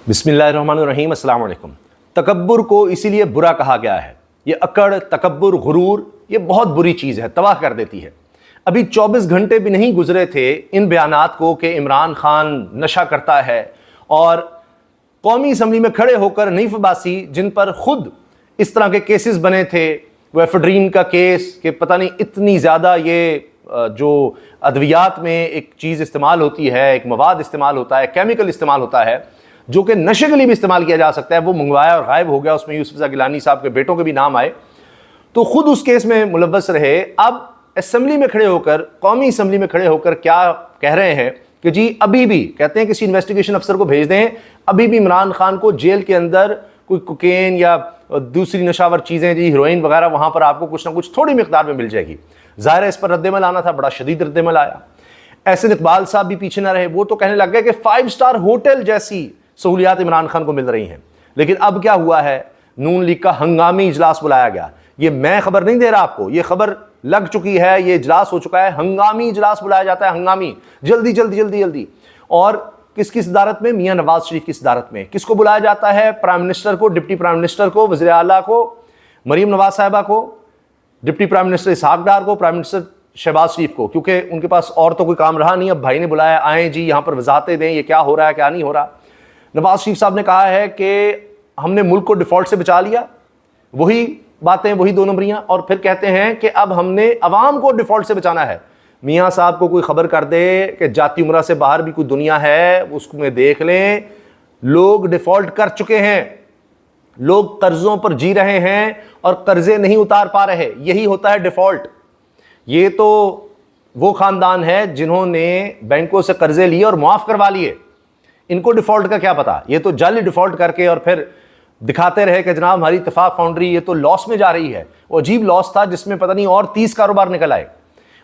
बिस्मिल्लाहिर्रहमानिर्रहीम, अस्सलाम वालेकुम। तकब्बुर को इसीलिए बुरा कहा गया है। ये अकड़, तकब्बुर, गुरूर ये बहुत बुरी चीज़ है, तबाह कर देती है। अभी 24 घंटे भी नहीं गुजरे थे इन बयानात को कि इमरान खान नशा करता है, और कौमी असम्बली में खड़े होकर नईफ अब्बासी, जिन पर खुद इस तरह के केसेस बने थे, वो एफेड्रीन का केस कि पता नहीं इतनी ज़्यादा ये जो अद्वियात में एक चीज़ इस्तेमाल होती है, एक मवाद इस्तेमाल होता है, केमिकल इस्तेमाल होता है जो कि नशे के लिए भी इस्तेमाल किया जा सकता है, वो मंगवाया और गायब हो गया। उसमें यूसुफ रज़ा गिलानी साहब के बेटों के भी नाम आए, तो खुद उस केस में मुलव्वस रहे। अब असम्बली में खड़े होकर, कौमी असम्बली में खड़े होकर क्या कह रहे हैं कि जी अभी भी, कहते हैं किसी इन्वेस्टिगेशन अफसर को भेज दें, अभी भी इमरान खान को जेल के अंदर कोई कोकेन या दूसरी नशावर चीज़ें, जी हीरोइन वगैरह, वहाँ पर आपको कुछ ना कुछ थोड़ी मिकदार में मिल जाएगी। ज़ाहिर है इस पर रद्दमल आना था, बड़ा शदीद रद्दमल आया। एहसन इकबाल साहब भी पीछे ना रहे, वो तो कहने लग गए कि 5 स्टार होटल जैसी सहूलियात इमरान खान को मिल रही हैं। लेकिन अब क्या हुआ है, नून लीग का हंगामी इजलास बुलाया गया। ये मैं खबर नहीं दे रहा आपको, ये खबर लग चुकी है, ये इजलास हो चुका है। हंगामी इजलास बुलाया जाता है, हंगामी, जल्दी जल्दी जल्दी जल्दी। और किस सदारत में? मियां नवाज शरीफ की सदारत में। किसको बुलाया जाता है? प्राइम मिनिस्टर को, डिप्टी प्राइम मिनिस्टर को, वज़ीर आला को, मरीम नवाज साहिबा को, डिप्टी प्राइम मिनिस्टर इसहाक डार को, प्राइम मिनिस्टर शहबाज शरीफ को, क्योंकि उनके पास और तो कोई काम रहा नहीं। अब भाई ने बुलाया, आए जी यहाँ पर वजाहतें दें, ये क्या हो रहा है, क्या नहीं हो रहा। नवाज शरीफ साहब ने कहा है कि हमने मुल्क को डिफ़ॉल्ट से बचा लिया, वही बातें, वही 2 नंबरियाँ। और फिर कहते हैं कि अब हमने अवाम को डिफ़ॉल्ट से बचाना है। मियाँ साहब को कोई खबर कर दे कि जाती उमरा से बाहर भी कोई दुनिया है, उसमें देख लें, लोग डिफ़ॉल्ट कर चुके हैं, लोग कर्ज़ों पर जी रहे हैं और कर्ज़े नहीं उतार पा रहे। यही होता है डिफ़ॉल्ट। ये तो वो ख़ानदान है जिन्होंने बैंकों से कर्ज़े लिए और मुआफ़ करवा लिए, इनको डिफ़ॉल्ट का क्या पता। ये तो जाली डिफ़ॉल्ट करके और फिर दिखाते रहे कि जनाब हमारी इत्तेफाक फाउंड्री ये तो लॉस में जा रही है। वो अजीब लॉस था जिसमें पता नहीं और 30 कारोबार निकल आए,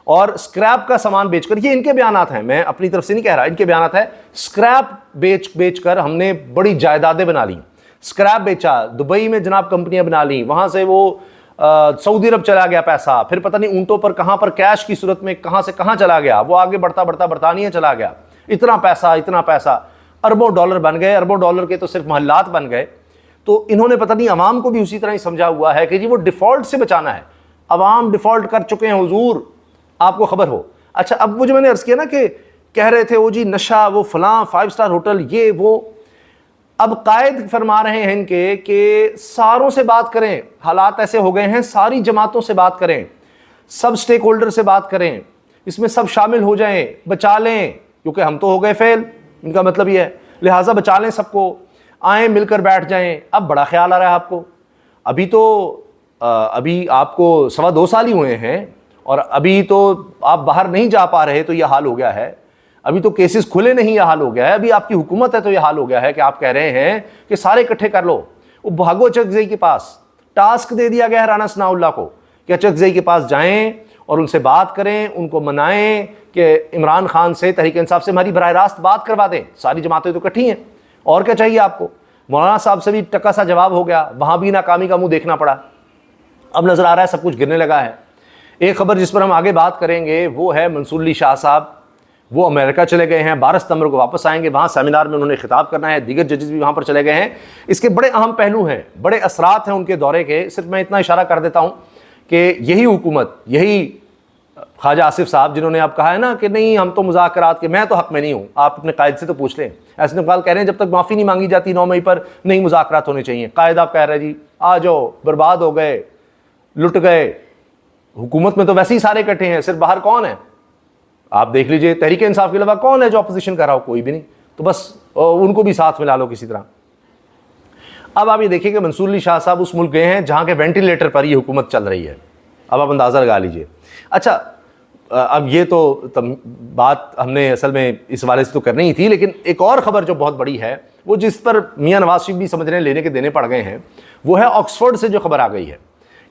और स्क्रैप का सामान बेचकर, ये इनके बयानात हैं, मैं अपनी तरफ से नहीं कह रहा, इनके बयानात है, स्क्रैप बेच कर हमने बड़ी जायदादें बना ली। स्क्रैप बेचा, दुबई में जनाब कंपनियां बना ली, वहाँ से वो सऊदी अरब चला गया पैसा, फिर पता नहीं ऊँटों पर कहाँ पर कैश की सूरत में कहाँ से कहाँ चला गया, वो आगे बढ़ता बढ़ता बरतानिया चला गया। इतना पैसा, अरबों डॉलर बन गए, अरबों डॉलर के तो सिर्फ महल्लात बन गए। तो इन्होंने पता नहीं अवाम को भी उसी तरह ही समझा हुआ है कि जी वो डिफ़ॉल्ट से बचाना है। अवाम डिफ़ॉल्ट कर चुके हैं हुजूर, आपको खबर हो। अच्छा, अब वो जो मैंने अर्ज़ किया ना कि कह रहे थे वो जी नशा, वो फलां 5 स्टार होटल, ये वो, अब कायद फरमा रहे हैं इनके कि सारों से बात करें। हालात ऐसे हो गए हैं, सारी जमातों से बात करें, सब स्टेक होल्डर से बात करें, इसमें सब शामिल हो जाएं, बचा लें, क्योंकि हम तो हो गए फेल, इनका मतलब ये है, लिहाजा बचा लें सबको, आएँ मिलकर बैठ जाएं। अब बड़ा ख्याल आ रहा है आपको। अभी तो अभी आपको 2.25 साल ही हुए हैं और अभी तो आप बाहर नहीं जा पा रहे, तो यह हाल हो गया है। अभी तो केसेस खुले नहीं, यह हाल हो गया है। अभी आपकी हुकूमत है तो यह हाल हो गया है कि आप कह रहे हैं कि सारे इकट्ठे कर लो। वो भागो चकजई के पास, टास्क दे दिया गया है राना सनाउल्लाह को कि चकजई के पास जाएं और उनसे बात करें, उनको मनाएं कि इमरान खान से, तहरीक इंसाफ से हमारी बराह रास्त बात करवा दें। सारी जमातें तो इकट्ठी हैं, और क्या चाहिए आपको। मौलाना साहब से भी टक्का सा जवाब हो गया, वहाँ भी नाकामी का मुँह देखना पड़ा। अब नज़र आ रहा है सब कुछ गिरने लगा है। एक खबर जिस पर हम आगे बात करेंगे वो है मंसूर अली शाह साहब, वो अमेरिका चले गए हैं, 12 सितंबर को वापस आएंगे। वहाँ सेमिनार में उन्होंने खिताब करना है, दीगर जजेस भी वहाँ पर चले गए हैं। इसके बड़े अहम पहलू हैं, बड़े असरात हैं उनके दौरे के। सिर्फ मैं इतना इशारा कर देता हूँ कि यही हुकूमत, यही ख्वाजा आसिफ साहब जिन्होंने आप कहा है ना कि नहीं हम तो मुज़ाकरात के, मैं तो हक़ में नहीं हूँ, आप अपने कायद से तो पूछ लें। एहसन इकबाल कह रहे हैं जब तक माफ़ी नहीं मांगी जाती 9 मई पर नहीं मुज़ाकरात होने चाहिए। कायद आप कह रहे हैं जी आ जाओ, बर्बाद हो गए, लुट गए। हुकूमत में तो वैसे ही सारे इकट्ठे हैं, सिर्फ बाहर कौन है आप देख लीजिए, तहरीक इंसाफ के अलावा कौन है जो अपोजिशन कर रहा हो? कोई भी नहीं। तो बस उनको भी साथ मिला लो किसी तरह। अब आप ये देखिए कि मंसूर अली शाह साहब उस मुल्क गए हैं जहाँ के वेंटिलेटर पर ये हुकूमत चल रही है। अब आप अंदाज़ा लगा लीजिए। अच्छा, अब ये तो बात हमने असल में इस वाले से तो करनी ही थी, लेकिन एक और ख़बर जो बहुत बड़ी है, वो जिस पर मियाँ नवाज शरीफ भी समझ रहे हैं, लेने के देने पड़ गए हैं, वो है ऑक्सफोर्ड से जो खबर आ गई है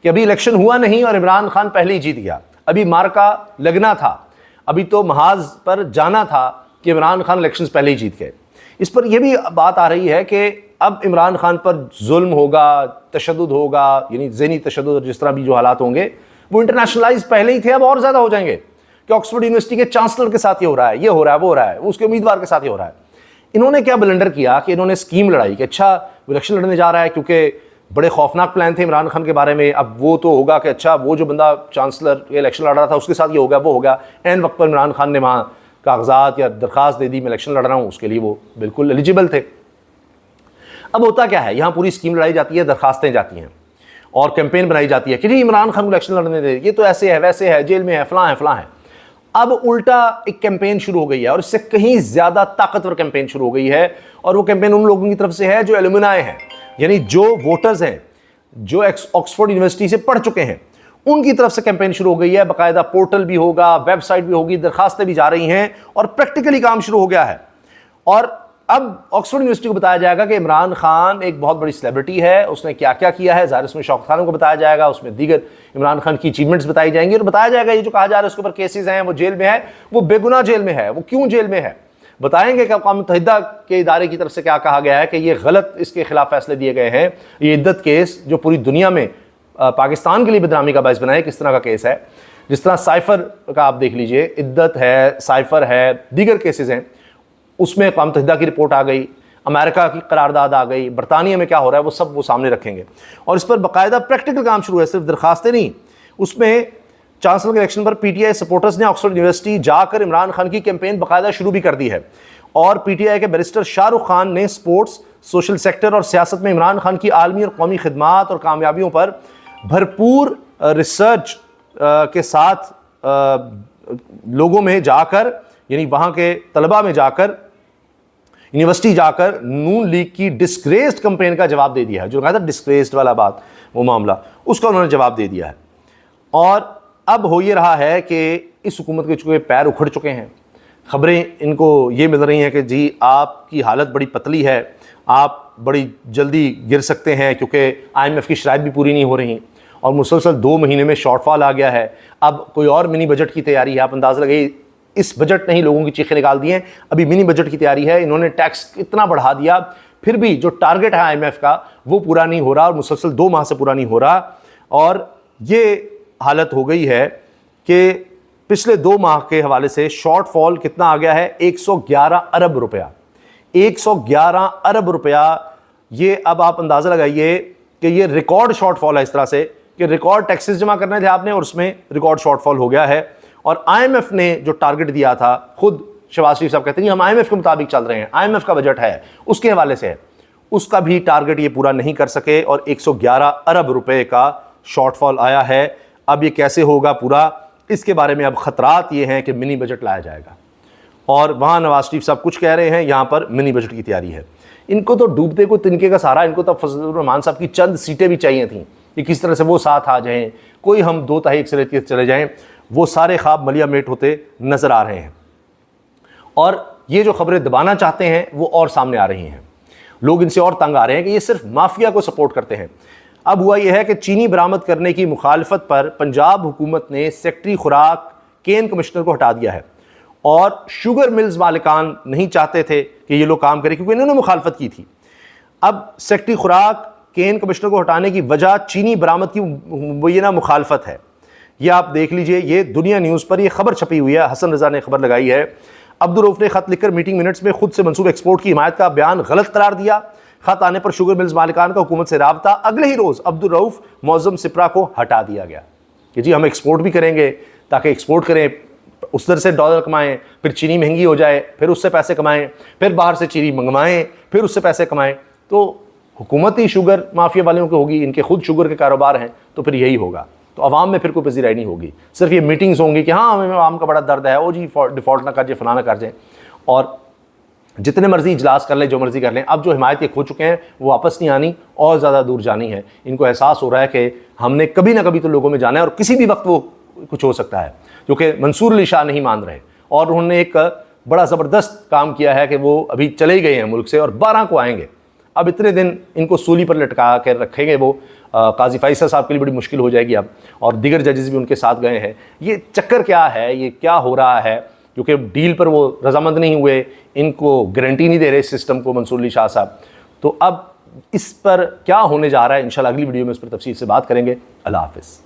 कि अभी इलेक्शन हुआ नहीं और इमरान खान पहले ही जीत गया। अभी मार्का लगना था, अभी तो महाज पर जाना था कि इमरान खान इलेक्शंस पहले ही जीत गए। इस पर यह भी बात आ रही है कि अब इमरान खान पर जुल्म होगा, तशद्दुद होगा, यानी ज़हनी तशद्दुद, जिस तरह भी जो हालात होंगे वो इंटरनेशनलाइज पहले ही थे, अब और ज़्यादा हो जाएंगे कि ऑक्सफोर्ड यूनिवर्सिटी के चांसलर के साथ ये हो रहा है, ये हो रहा है, वो हो रहा है, उसके उम्मीदवार के साथ ये हो रहा है। انہوں نے کیا بلنڈر کیا کہ انہوں نے اسکیم لڑائی کہ اچھا وہ الیکشن لڑنے جا رہا ہے، کیونکہ بڑے خوفناک پلان تھے عمران خان کے بارے میں. اب وہ تو ہوگا کہ اچھا وہ جو بندہ چانسلر الیکشن لڑ رہا تھا اس کے ساتھ یہ ہو گیا وہ ہو گیا. عین وقت پر عمران خان نے وہاں کاغذات یا درخواست دے دی میں الیکشن لڑ رہا ہوں، اس کے لیے وہ بالکل ایلیجیبل تھے. اب ہوتا کیا ہے، یہاں پوری اسکیم لڑائی جاتی ہے، درخواستیں جاتی ہیں اور کیمپین بنائی جاتی ہے کہ نہیں عمران خان کو الیکشن لڑنے دے، یہ تو ایسے ہے ویسے ہے، جیل میں ہے، فلاں ہے فلاں ہے. اب الٹا ایک کیمپین شروع ہو گئی ہے اور اس سے کہیں زیادہ طاقتور کیمپین شروع ہو گئی ہے، اور وہ کیمپین ان لوگوں کی طرف سے ہے جو ایلومنائی ہیں، یعنی جو ووٹرز ہیں جو آکسفورڈ یونیورسٹی سے پڑھ چکے ہیں، ان کی طرف سے کیمپین شروع ہو گئی ہے. باقاعدہ پورٹل بھی ہوگا، ویب سائٹ بھی ہوگی، درخواستیں بھی جا رہی ہیں اور پریکٹیکلی کام شروع ہو گیا ہے. اور اب آکسفورڈ یونیورسٹی کو بتایا جائے گا کہ عمران خان ایک بہت بڑی سیلیبریٹی ہے، اس نے کیا کیا کیا ہے. ظاہر اس میں شوکت خانوں کو بتایا جائے گا، اس میں دیگر عمران خان کی اچیومنٹس بتائی جائیں گی، اور بتایا جائے گا یہ جو کہا جا رہا ہے اس کے اوپر کیسز ہیں، وہ جیل میں ہے، وہ بے گناہ جیل میں ہے، وہ کیوں جیل میں ہے. بتائیں گے کہ اقوام متحدہ کے ادارے کی طرف سے کیا کہا گیا ہے کہ یہ غلط اس کے خلاف فیصلے دیے گئے ہیں. یہ عدت کیس جو پوری دنیا میں پاکستان کے لیے بدنامی کا باعث بنا ہے، کس طرح کا کیس ہے. جس طرح سائفر کا آپ دیکھ لیجئے، عدت ہے، سائفر ہے، دیگر کیسز ہیں، اس میں اقوام متحدہ کی رپورٹ آ گئی، امریکہ کی قرارداد آ گئی، برطانیہ میں کیا ہو رہا ہے وہ سب وہ سامنے رکھیں گے. اور اس پر باقاعدہ پریکٹیکل کام شروع ہے، صرف درخواستیں نہیں. اس میں چانسلر کے election per P T I supporters نے آکسفورڈ یونیورسٹی جا کر عمران خان کی کیمپین باقاعدہ شروع بھی کر دی ہے. اور پی ٹی آئی کے بیرسٹر شاہ رخ خان نے سپورٹس، سوشل سیکٹر اور سیاست میں عمران خان کی عالمی اور قومی خدمات اور کامیابیوں پر بھرپور ریسرچ کے ساتھ لوگوں میں جا کر، یعنی وہاں کے طلباء میں جا کر، یونیورسٹی جا کر نون لیگ کی ڈسگریسڈ کمپین کا جواب دے دیا ہے. جو کہا تھا ڈسگریسڈ والا بات، وہ معاملہ، اس کا انہوں نے جواب دے دیا ہے. اور اب ہو یہ رہا ہے کہ اس حکومت کے چونکہ پیر اکھڑ چکے ہیں، خبریں ان کو یہ مل رہی ہیں کہ جی آپ کی حالت بڑی پتلی ہے، آپ بڑی جلدی گر سکتے ہیں، کیونکہ آئی ایم ایف کی شرائط بھی پوری نہیں ہو رہی اور مسلسل 2 مہینے میں شارٹ فال آ گیا ہے. اب کوئی اور منی بجٹ کی تیاری ہے. آپ اندازہ لگائیے، اس بجٹ نے ہی لوگوں کی چیخیں نکال دی ہیں. ابھی منی بجٹ کی تیاری ہے، انہوں نے ٹیکس اتنا بڑھا دیا، پھر بھی جو ٹارگٹ ہے آئی ایم ایف کا وہ پورا نہیں ہو رہا، اور مسلسل 2 ماہ سے پورا نہیں ہو رہا. اور یہ حالت ہو گئی ہے کہ پچھلے 2 ماہ کے حوالے سے شارٹ فال کتنا آ گیا ہے، 111 ارب روپیہ. 111 ارب روپیہ. یہ اب آپ اندازہ لگائیے کہ یہ ریکارڈ شارٹ فال ہے، اس طرح سے کہ ریکارڈ ٹیکسز جمع کرنے تھے آپ نے اور اس میں ریکارڈ شارٹ فال ہو گیا ہے. اور آئی ایم ایف نے جو ٹارگٹ دیا تھا، خود شہباز شریف صاحب کہتے ہیں ہم آئی ایم ایف کے مطابق چل رہے ہیں، آئی ایم ایف کا بجٹ ہے اس کے حوالے سے ہے، اس کا بھی ٹارگٹ یہ پورا نہیں کر سکے اور 111 ارب روپے کا شارٹ فال آیا ہے. اب یہ کیسے ہوگا پورا، اس کے بارے میں اب خطرات یہ ہیں کہ منی بجٹ لایا جائے گا. اور وہاں نواز شریف صاحب کچھ کہہ رہے ہیں، یہاں پر منی بجٹ کی تیاری ہے. ان کو تو ڈوبتے کو تنکے کا سہارا، ان کو تو فضل الرحمان صاحب کی چند سیٹیں بھی چاہیے تھیں کہ کس طرح سے وہ ساتھ آ جائیں، کوئی ہم 2 تہائی اکثریت چلے جائیں. وہ سارے خواب ملیا میٹ ہوتے نظر آ رہے ہیں. اور یہ جو خبریں دبانا چاہتے ہیں وہ اور سامنے آ رہی ہیں. لوگ ان سے اور تنگ آ رہے ہیں کہ یہ صرف مافیا کو سپورٹ کرتے ہیں. اب ہوا یہ ہے کہ چینی برآمد کرنے کی مخالفت پر پنجاب حکومت نے سیکٹری خوراک کین کمشنر کو ہٹا دیا ہے. اور شوگر ملز مالکان نہیں چاہتے تھے کہ یہ لوگ کام کریں کیونکہ انہوں نے مخالفت کی تھی. اب سیکٹری خوراک کین کمشنر کو ہٹانے کی وجہ چینی برآمد کی مبینہ مخالفت ہے. یہ آپ دیکھ لیجئے، یہ دنیا نیوز پر یہ خبر چھپی ہوئی ہے، حسن رضا نے خبر لگائی ہے. عبدالرؤف نے خط لکھ کر میٹنگ منٹس میں خود سے منصوبہ ایکسپورٹ کی حمایت کا بیان غلط قرار دیا. خط آنے پر شوگر ملز مالکان کا حکومت سے رابطہ. اگلے ہی روز عبدالرؤف معظم سپرا کو ہٹا دیا گیا کہ جی ہم ایکسپورٹ بھی کریں گے، تاکہ ایکسپورٹ کریں، اس در سے ڈالر کمائیں، پھر چینی مہنگی ہو جائے، پھر اس سے پیسے کمائیں، پھر باہر سے چینی منگوائیں، پھر اس سے پیسے کمائیں. تو حکومت ہی شوگر مافیا والوں کی ہوگی، ان کے خود شوگر کے کاروبار ہیں، تو پھر یہی ہوگا. تو عوام میں پھر کوئی پذیرائی نہیں ہوگی. صرف یہ میٹنگز ہوں گی کہ ہاں ہمیں عوام کا بڑا درد ہے، او جی ڈیفالٹ نہ کر جائے، فلاں نہ کر جائیں، اور جتنے مرضی اجلاس کر لیں، جو مرضی کر لیں. اب جو حمایت یہ کھو چکے ہیں وہ واپس نہیں آنی، اور زیادہ دور جانی ہے. ان کو احساس ہو رہا ہے کہ ہم نے کبھی نہ کبھی تو لوگوں میں جانا ہے، اور کسی بھی وقت وہ کچھ ہو سکتا ہے، کیونکہ منصور علی شاہ نہیں مان رہے. اور انہوں نے ایک بڑا زبردست کام کیا ہے کہ وہ ابھی چلے گئے ہیں ملک سے اور 12 کو آئیں گے. اب اتنے دن ان کو سولی پر لٹکا کے رکھیں گے. وہ قاضی فیصل صاحب کے لیے بڑی مشکل ہو جائے گی اب، اور دیگر ججز بھی ان کے ساتھ گئے ہیں. یہ چکر کیا ہے، یہ کیا ہو رہا ہے؟ کیونکہ ڈیل پر وہ رضامند نہیں ہوئے، ان کو گارنٹی نہیں دے رہے اس سسٹم کو منصور علی شاہ صاحب. تو اب اس پر کیا ہونے جا رہا ہے، انشاءاللہ اگلی ویڈیو میں اس پر تفصیل سے بات کریں گے. اللہ حافظ.